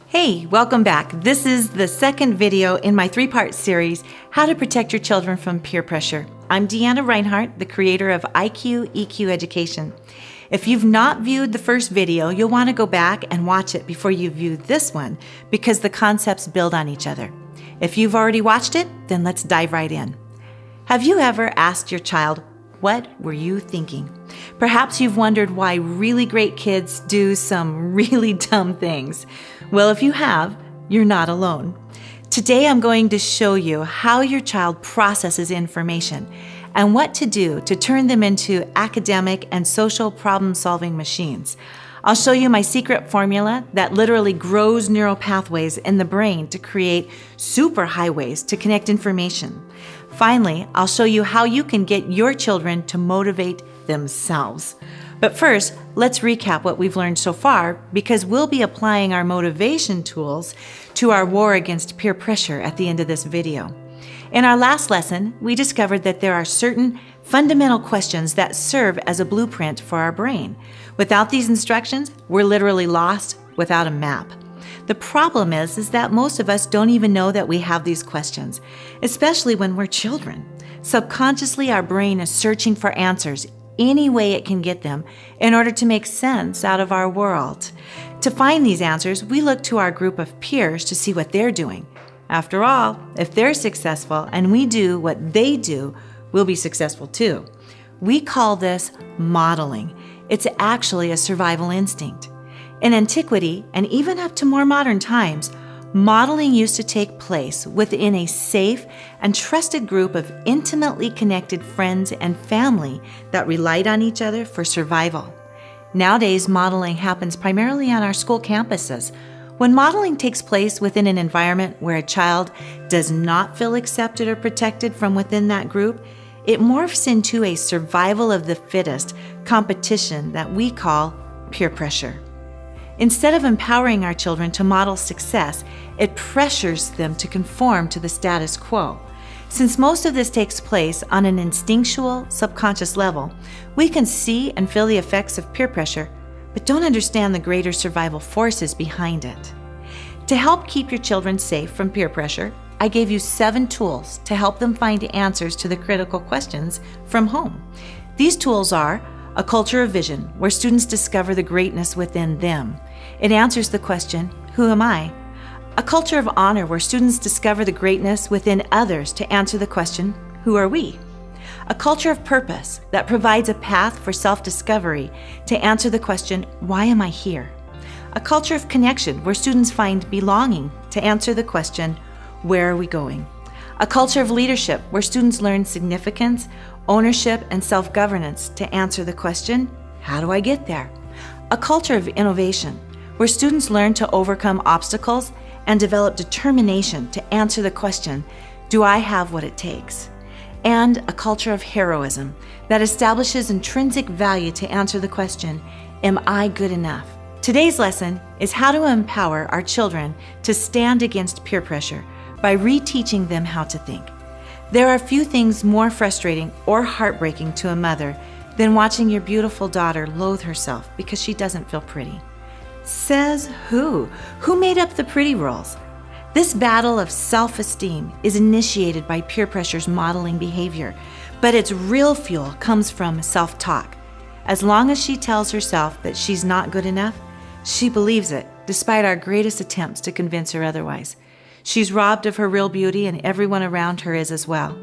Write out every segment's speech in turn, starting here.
Hey, welcome back. This is the second video in my three-part series, How to Protect Your Children from Peer Pressure. I'm Deanna Reinhart, the creator of IQ EQ Education. If you've not viewed the first video, you'll want to go back and watch it before you view this one because the concepts build on each other. If you've already watched it, then let's dive right in. Have you ever asked your child, what were you thinking? Perhaps you've wondered why really great kids do some really dumb things. Well, if you have, you're not alone. Today I'm going to show you how your child processes information and what to do to turn them into academic and social problem-solving machines. I'll show you my secret formula that literally grows neural pathways in the brain to create superhighways to connect information. Finally, I'll show you how you can get your children to motivate themselves. But first, let's recap what we've learned so far because we'll be applying our motivation tools to our war against peer pressure at the end of this video. In our last lesson, we discovered that there are certain fundamental questions that serve as a blueprint for our brain. Without these instructions, we're literally lost without a map. The problem is that most of us don't even know that we have these questions, especially when we're children. Subconsciously, our brain is searching for answers any way it can get them in order to make sense out of our world. To find these answers, we look to our group of peers to see what they're doing. After all, if they're successful and we do what they do, we'll be successful too. We call this modeling. It's actually a survival instinct. In antiquity, and even up to more modern times, modeling used to take place within a safe and trusted group of intimately connected friends and family that relied on each other for survival. Nowadays, modeling happens primarily on our school campuses. When modeling takes place within an environment where a child does not feel accepted or protected from within that group, it morphs into a survival of the fittest competition that we call peer pressure. Instead of empowering our children to model success, it pressures them to conform to the status quo. Since most of this takes place on an instinctual, subconscious level, we can see and feel the effects of peer pressure, but don't understand the greater survival forces behind it. To help keep your children safe from peer pressure, I gave you 7 tools to help them find answers to the critical questions from home. These tools are a culture of vision, where students discover the greatness within them. It answers the question, who am I? A culture of honor, where students discover the greatness within others to answer the question, who are we? A culture of purpose that provides a path for self-discovery to answer the question, why am I here? A culture of connection, where students find belonging to answer the question, where are we going? A culture of leadership, where students learn significance, ownership, and self-governance to answer the question, how do I get there? A culture of innovation, where students learn to overcome obstacles and develop determination to answer the question, do I have what it takes? And a culture of heroism that establishes intrinsic value to answer the question, am I good enough? Today's lesson is how to empower our children to stand against peer pressure by reteaching them how to think. There are few things more frustrating or heartbreaking to a mother than watching your beautiful daughter loathe herself because she doesn't feel pretty. Says who? Who made up the pretty roles? This battle of self-esteem is initiated by peer pressure's modeling behavior, but its real fuel comes from self-talk. As long as she tells herself that she's not good enough, she believes it, despite our greatest attempts to convince her otherwise. She's robbed of her real beauty, and everyone around her is as well.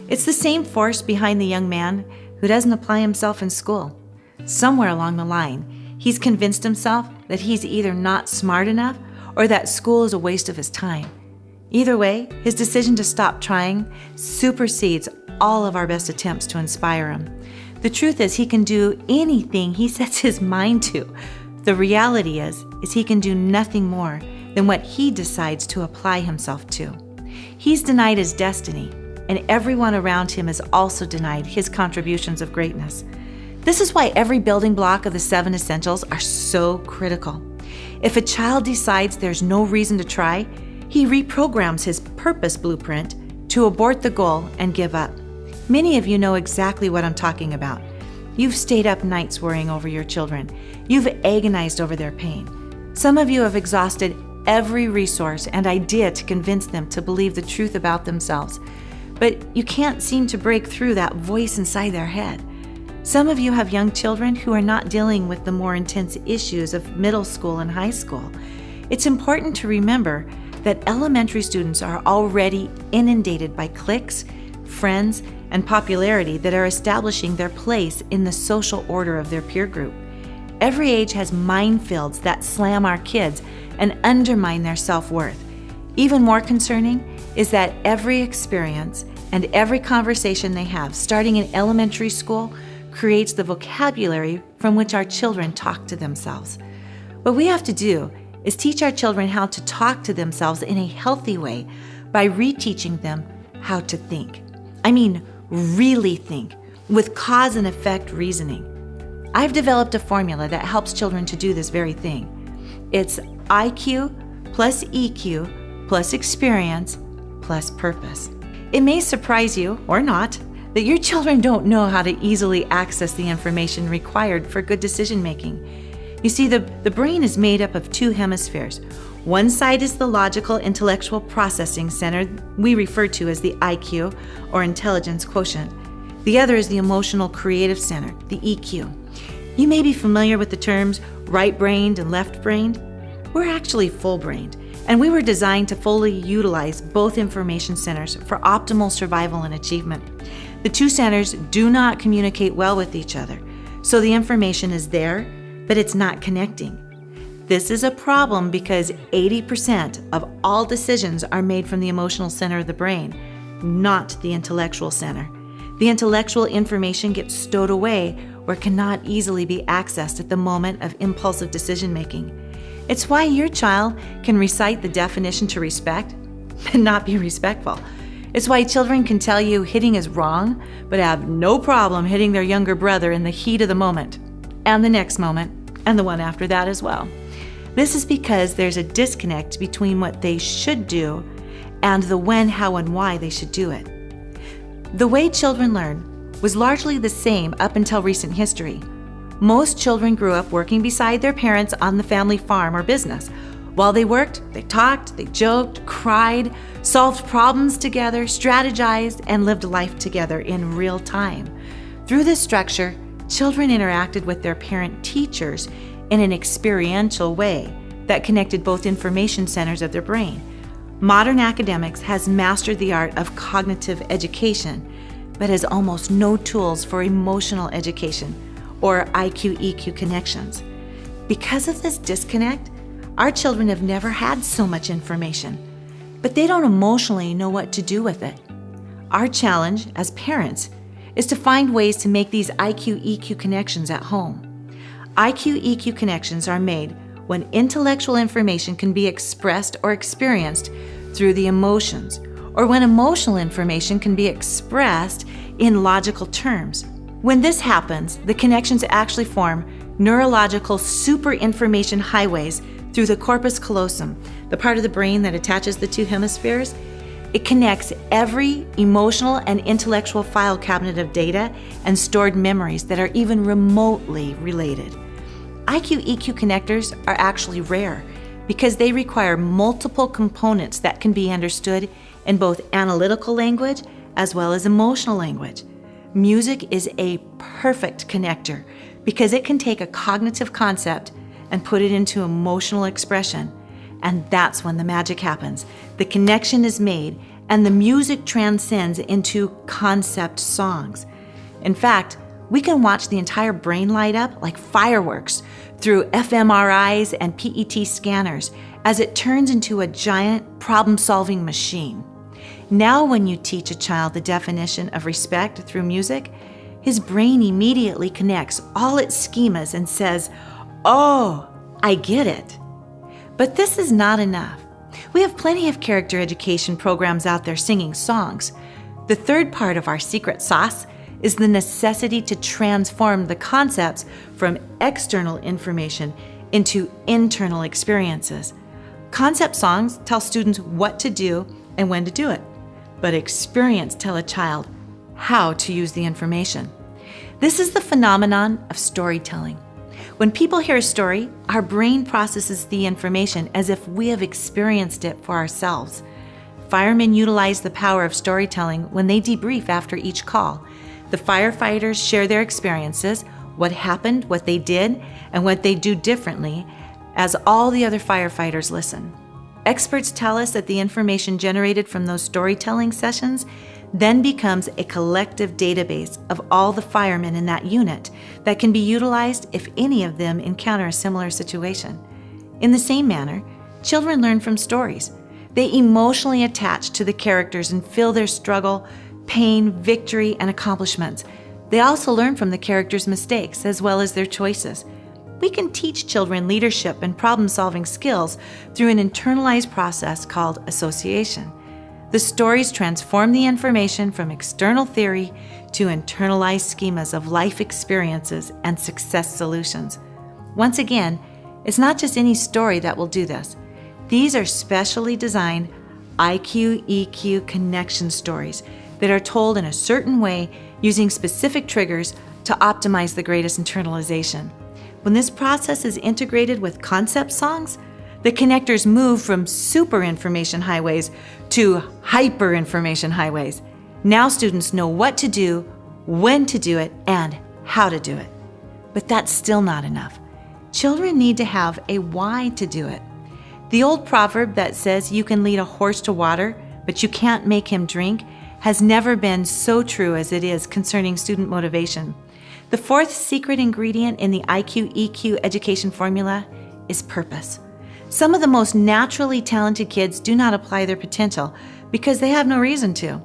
It's the same force behind the young man who doesn't apply himself in school. Somewhere along the line, he's convinced himself that he's either not smart enough or that school is a waste of his time. Either way, his decision to stop trying supersedes all of our best attempts to inspire him. The truth is, he can do anything he sets his mind to. The reality is he can do nothing more than what he decides to apply himself to. He's denied his destiny, and everyone around him is also denied his contributions of greatness. This is why every building block of the 7 essentials are so critical. If a child decides there's no reason to try, he reprograms his purpose blueprint to abort the goal and give up. Many of you know exactly what I'm talking about. You've stayed up nights worrying over your children. You've agonized over their pain. Some of you have exhausted every resource and idea to convince them to believe the truth about themselves. But you can't seem to break through that voice inside their head. Some of you have young children who are not dealing with the more intense issues of middle school and high school. It's important to remember that elementary students are already inundated by cliques, friends, and popularity that are establishing their place in the social order of their peer group. Every age has minefields that slam our kids and undermine their self-worth. Even more concerning is that every experience and every conversation they have, starting in elementary school, creates the vocabulary from which our children talk to themselves. What we have to do is teach our children how to talk to themselves in a healthy way by reteaching them how to think. I mean, really think, with cause and effect reasoning. I've developed a formula that helps children to do this very thing. It's IQ plus EQ plus experience plus purpose. It may surprise you, or not, that your children don't know how to easily access the information required for good decision making. You see, the brain is made up of two hemispheres. One side is the logical intellectual processing center we refer to as the IQ, or intelligence quotient. The other is the emotional creative center, the EQ. You may be familiar with the terms right-brained and left-brained. We're actually full-brained, and we were designed to fully utilize both information centers for optimal survival and achievement. The two centers do not communicate well with each other, so the information is there, but it's not connecting. This is a problem because 80% of all decisions are made from the emotional center of the brain, not the intellectual center. The intellectual information gets stowed away or cannot easily be accessed at the moment of impulsive decision making. It's why your child can recite the definition to respect and not be respectful. It's why children can tell you hitting is wrong, but have no problem hitting their younger brother in the heat of the moment, and the next moment, and the one after that as well. This is because there's a disconnect between what they should do and the when, how, and why they should do it. The way children learn was largely the same up until recent history. Most children grew up working beside their parents on the family farm or business. While they worked, they talked, they joked, cried, solved problems together, strategized, and lived life together in real time. Through this structure, children interacted with their parent teachers in an experiential way that connected both information centers of their brain. Modern academics has mastered the art of cognitive education, but has almost no tools for emotional education or IQ-EQ connections. Because of this disconnect, our children have never had so much information, but they don't emotionally know what to do with it. Our challenge as parents is to find ways to make these IQ-EQ connections at home. IQ-EQ connections are made when intellectual information can be expressed or experienced through the emotions, or when emotional information can be expressed in logical terms. When this happens, the connections actually form neurological superinformation highways through the corpus callosum, the part of the brain that attaches the two hemispheres. It connects every emotional and intellectual file cabinet of data and stored memories that are even remotely related. IQ-EQ connectors are actually rare because they require multiple components that can be understood in both analytical language as well as emotional language. Music is a perfect connector because it can take a cognitive concept and put it into emotional expression. And that's when the magic happens. The connection is made and the music transcends into concept songs. In fact, we can watch the entire brain light up like fireworks through fMRIs and PET scanners as it turns into a giant problem-solving machine. Now when you teach a child the definition of respect through music, his brain immediately connects all its schemas and says, "Oh, I get it." But this is not enough. We have plenty of character education programs out there singing songs. The third part of our secret sauce is the necessity to transform the concepts from external information into internal experiences. Concept songs tell students what to do and when to do it, but experience tell a child how to use the information. This is the phenomenon of storytelling. When people hear a story, our brain processes the information as if we have experienced it for ourselves. Firemen utilize the power of storytelling when they debrief after each call. The firefighters share their experiences, what happened, what they did, and what they do differently, as all the other firefighters listen. Experts tell us that the information generated from those storytelling sessions then becomes a collective database of all the firemen in that unit that can be utilized if any of them encounter a similar situation. In the same manner, children learn from stories. They emotionally attach to the characters and feel their struggle, pain, victory, and accomplishments. They also learn from the characters' mistakes as well as their choices. We can teach children leadership and problem-solving skills through an internalized process called association. The stories transform the information from external theory to internalized schemas of life experiences and success solutions. Once again, it's not just any story that will do this. These are specially designed IQ-EQ connection stories that are told in a certain way using specific triggers to optimize the greatest internalization. When this process is integrated with concept songs, the connectors move from super information highways to hyper information highways. Now students know what to do, when to do it, and how to do it. But that's still not enough. Children need to have a why to do it. The old proverb that says you can lead a horse to water, but you can't make him drink, has never been so true as it is concerning student motivation. The fourth secret ingredient in the IQ-EQ education formula is purpose. Some of the most naturally talented kids do not apply their potential because they have no reason to.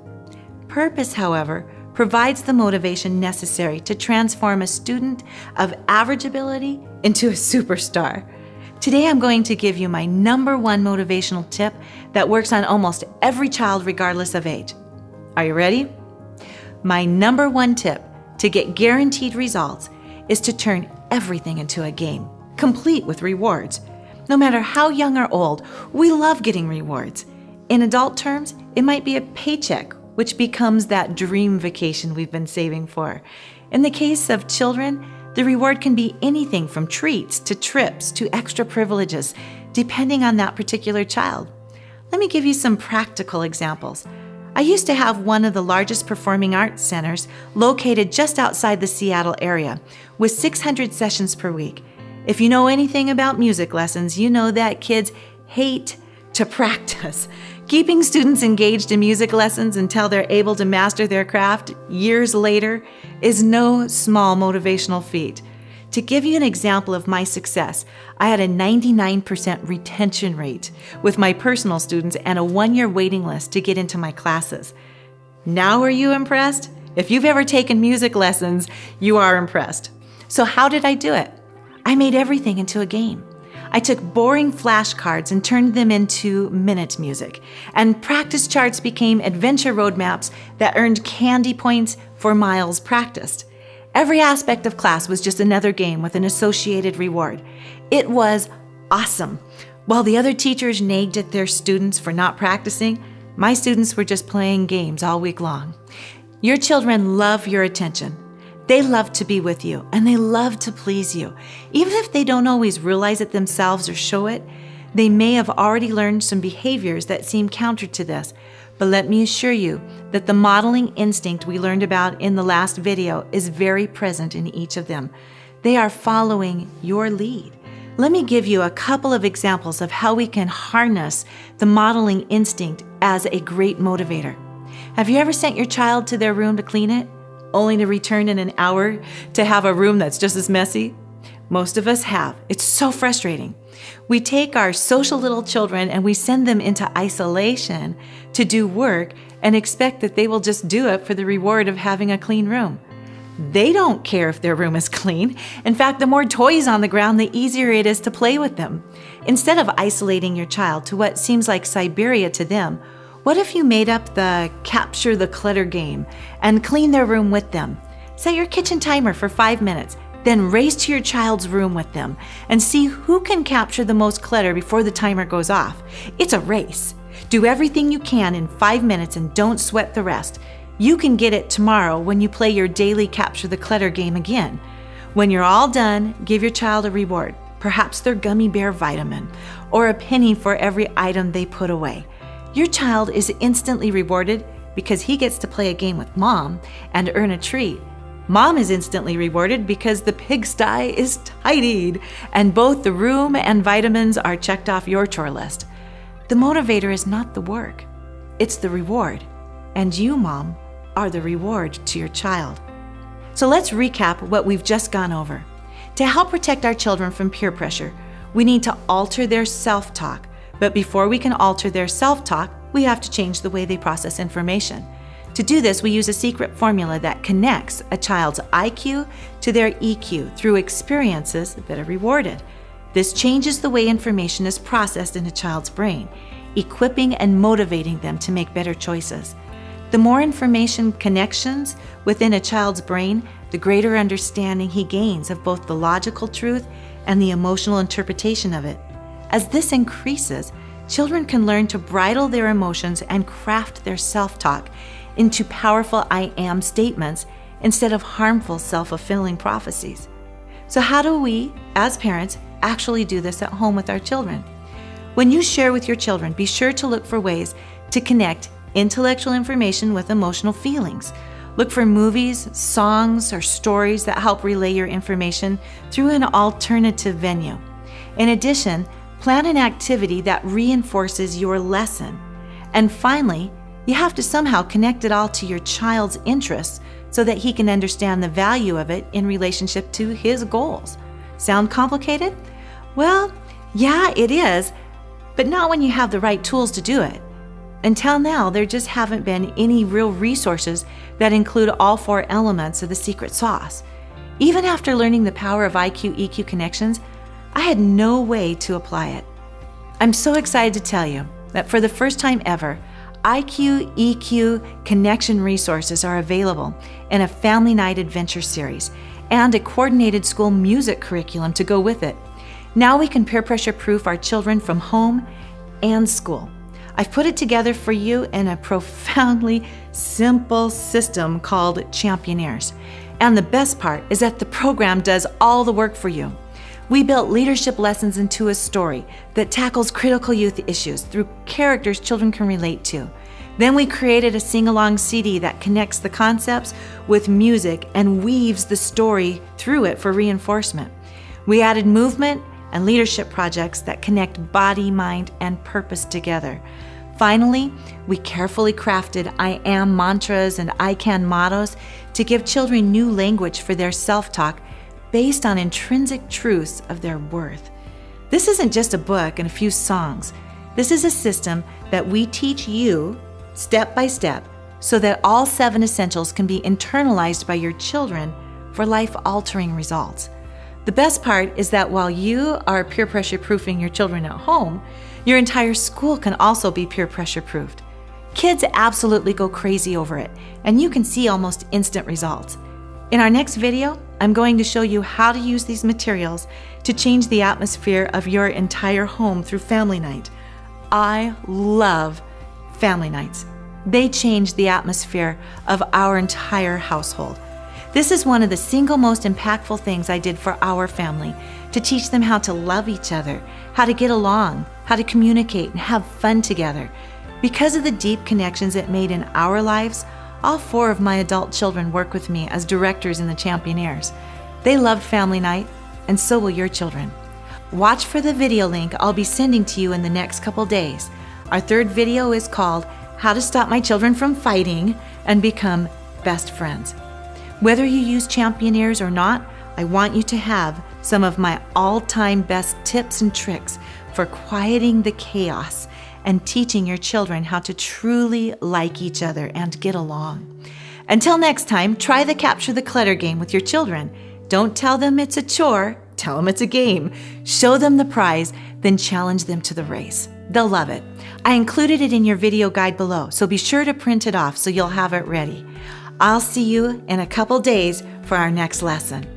Purpose, however, provides the motivation necessary to transform a student of average ability into a superstar. Today I'm going to give you my number one motivational tip that works on almost every child regardless of age. Are you ready? My number one tip to get guaranteed results is to turn everything into a game, complete with rewards. No matter how young or old, we love getting rewards. In adult terms, it might be a paycheck, which becomes that dream vacation we've been saving for. In the case of children, the reward can be anything from treats to trips to extra privileges, depending on that particular child. Let me give you some practical examples. I used to have one of the largest performing arts centers located just outside the Seattle area, with 600 sessions per week. If you know anything about music lessons, you know that kids hate to practice. Keeping students engaged in music lessons until they're able to master their craft years later is no small motivational feat. To give you an example of my success, I had a 99% retention rate with my personal students and a 1-year waiting list to get into my classes. Now are you impressed? If you've ever taken music lessons, you are impressed. So how did I do it? I made everything into a game. I took boring flashcards and turned them into minute music, and practice charts became adventure roadmaps that earned candy points for miles practiced. Every aspect of class was just another game with an associated reward. It was awesome. While the other teachers nagged at their students for not practicing, my students were just playing games all week long. Your children love your attention. They love to be with you, and they love to please you. Even if they don't always realize it themselves or show it, they may have already learned some behaviors that seem counter to this. But let me assure you that the modeling instinct we learned about in the last video is very present in each of them. They are following your lead. Let me give you a couple of examples of how we can harness the modeling instinct as a great motivator. Have you ever sent your child to their room to clean it, only to return in an hour to have a room that's just as messy? Most of us have. It's so frustrating. We take our social little children and we send them into isolation to do work and expect that they will just do it for the reward of having a clean room. They don't care if their room is clean. In fact, the more toys on the ground, the easier it is to play with them. Instead of isolating your child to what seems like Siberia to them, what if you made up the capture the clutter game and clean their room with them? Set your kitchen timer for 5 minutes, then race to your child's room with them and see who can capture the most clutter before the timer goes off. It's a race. Do everything you can in 5 minutes and don't sweat the rest. You can get it tomorrow when you play your daily capture the clutter game again. When you're all done, give your child a reward, perhaps their gummy bear vitamin, or a penny for every item they put away. Your child is instantly rewarded because he gets to play a game with mom and earn a treat. Mom is instantly rewarded because the pigsty is tidied and both the room and vitamins are checked off your chore list. The motivator is not the work, it's the reward. And you, Mom, are the reward to your child. So let's recap what we've just gone over. To help protect our children from peer pressure, we need to alter their self-talk. But before we can alter their self-talk, we have to change the way they process information. To do this, we use a secret formula that connects a child's IQ to their EQ through experiences that are rewarded. This changes the way information is processed in a child's brain, equipping and motivating them to make better choices. The more information connections within a child's brain, the greater understanding he gains of both the logical truth and the emotional interpretation of it. As this increases, children can learn to bridle their emotions and craft their self-talk into powerful I am statements instead of harmful self-fulfilling prophecies. So how do we, as parents, actually do this at home with our children? When you share with your children, be sure to look for ways to connect intellectual information with emotional feelings. Look for movies, songs, or stories that help relay your information through an alternative venue. In addition, plan an activity that reinforces your lesson. And finally, you have to somehow connect it all to your child's interests so that he can understand the value of it in relationship to his goals. Sound complicated? Well, yeah, it is, but not when you have the right tools to do it. Until now, there just haven't been any real resources that include all 4 elements of the secret sauce. Even after learning the power of IQ-EQ connections, I had no way to apply it. I'm so excited to tell you that for the first time ever, IQ-EQ connection resources are available in a Family Night Adventure series and a coordinated school music curriculum to go with it. Now we can peer pressure proof our children from home and school. I've put it together for you in a profoundly simple system called Championeers. And the best part is that the program does all the work for you. We built leadership lessons into a story that tackles critical youth issues through characters children can relate to. Then we created a sing-along CD that connects the concepts with music and weaves the story through it for reinforcement. We added movement and leadership projects that connect body, mind, and purpose together. Finally, we carefully crafted I am mantras and I can mottos to give children new language for their self-talk based on intrinsic truths of their worth. This isn't just a book and a few songs. This is a system that we teach you step by step so that all 7 essentials can be internalized by your children for life-altering results. The best part is that while you are peer pressure proofing your children at home, your entire school can also be peer pressure proofed. Kids absolutely go crazy over it, and you can see almost instant results. In our next video, I'm going to show you how to use these materials to change the atmosphere of your entire home through Family Night. I love Family Nights. They change the atmosphere of our entire household. This is one of the single most impactful things I did for our family, to teach them how to love each other, how to get along, how to communicate and have fun together. Because of the deep connections it made in our lives, all 4 of my adult children work with me as directors in the Championeers. They loved Family Night, and so will your children. Watch for the video link I'll be sending to you in the next couple days. Our 3rd video is called How to Stop My Children from Fighting and Become Best Friends. Whether you use Championeers or not, I want you to have some of my all-time best tips and tricks for quieting the chaos and teaching your children how to truly like each other and get along. Until next time, try the Capture the Clutter game with your children. Don't tell them it's a chore, tell them it's a game. Show them the prize, then challenge them to the race. They'll love it. I included it in your video guide below, so be sure to print it off so you'll have it ready. I'll see you in a couple days for our next lesson.